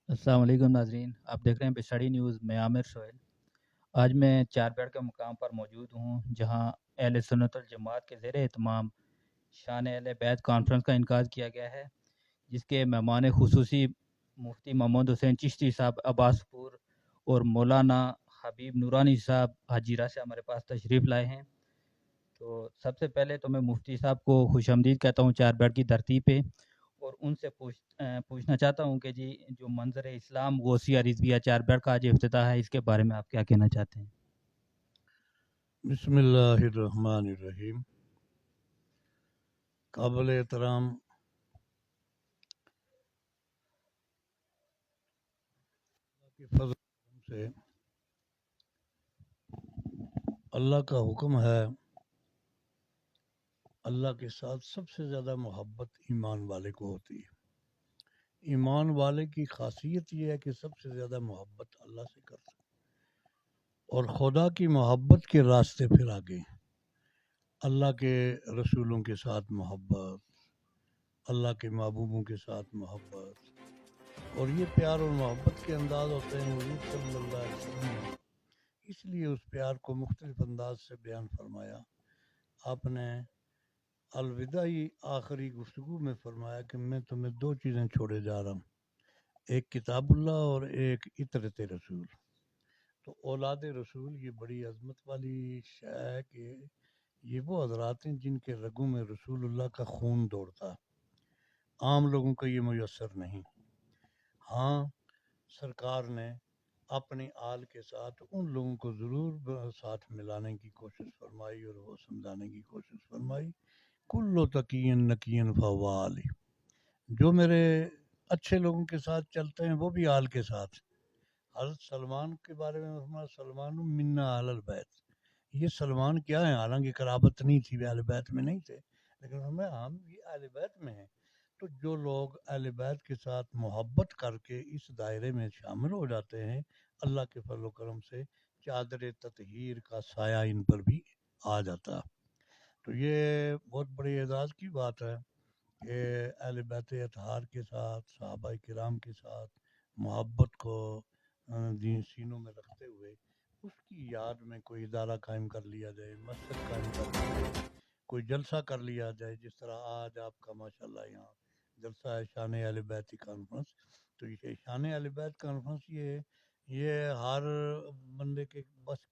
السلام علیکم ناظرین، آپ دیکھ رہے ہیں بسٹی نیوز میں عامر سہیل۔ آج میں چار پیڑ کے مقام پر موجود ہوں جہاں اہل سنت الجماعت کے زیر اہتمام شان اہل بیت کانفرنس کا انعقاد کیا گیا ہے، جس کے مہمان خصوصی مفتی محمد حسین چشتی صاحب عباس پور اور مولانا حبیب نورانی صاحب حجیرہ سے ہمارے پاس تشریف لائے ہیں۔ تو سب سے پہلے تو میں مفتی صاحب کو خوش آمدید کہتا ہوں چار بیڑ کی دھرتی پہ، اور ان سے پوچھنا چاہتا ہوں کہ جی جو منظر اسلام غوثیہ رضویہ چار بیڑ کا آج افتتاح ہے، اس کے بارے میں آپ کیا کہنا چاہتے ہیں؟ بسم اللہ الرحمن الرحیم۔ قابل احترام کے فضل سے اللہ کا حکم ہے، اللہ کے ساتھ سب سے زیادہ محبت ایمان والے کو ہوتی ہے۔ ایمان والے کی خاصیت یہ ہے کہ سب سے زیادہ محبت اللہ سے کرتا ہے اور خدا کی محبت کے راستے پھر آگے اللہ کے رسولوں کے ساتھ محبت، اللہ کے محبوبوں کے ساتھ محبت، اور یہ پیار اور محبت کے انداز ہوتے ہیں حضور صلی اللہ علیہ وسلم نے۔ اس لیے اس پیار کو مختلف انداز سے بیان فرمایا۔ آپ نے الوداعی آخری گفتگو میں فرمایا کہ میں تمہیں دو چیزیں چھوڑے جا رہا ہوں، ایک کتاب اللہ اور ایک اطرت رسول۔ تو اولاد رسول یہ بڑی عظمت والی شے ہے کہ یہ وہ حضرات ہیں جن کے رگوں میں رسول اللہ کا خون دوڑتا ہے، عام لوگوں کو یہ میسر نہیں۔ ہاں، سرکار نے اپنی آل کے ساتھ ان لوگوں کو ضرور ساتھ ملانے کی کوشش فرمائی اور وہ سمجھانے کی کوشش فرمائی، کلو تقین نقین فوال، جو میرے اچھے لوگوں کے ساتھ چلتے ہیں وہ بھی آل کے ساتھ۔ حضرت سلمان کے بارے میں فرمایا سلمان منا اہل البیت، یہ سلمان کیا ہے؟ حالانکہ قرابت نہیں تھی، وہ اہل بیت میں نہیں تھے، لیکن فرمایا ہم بھی اہل بیت میں ہیں۔ تو جو لوگ اہل بیت کے ساتھ محبت کر کے اس دائرے میں شامل ہو جاتے ہیں، اللہ کے فضل و کرم سے چادر تطہیر کا سایہ ان پر بھی آ جاتا۔ تو یہ بہت بڑی اعزاز کی بات ہے کہ اہل بیت اطہار کے ساتھ، صحابہ کرام کے ساتھ محبت کو سینوں میں رکھتے ہوئے اس کی یاد میں کوئی ادارہ قائم کر لیا جائے، مسجد قائم کر لی جائے، کوئی جلسہ کر لیا جائے، جس طرح آج آپ کا ماشاءاللہ یہاں جلسہ ہے شان اہل بیت کی کانفرنس۔ تو یہ شان اہل بیت کانفرنس یہ ہر بندے کے بس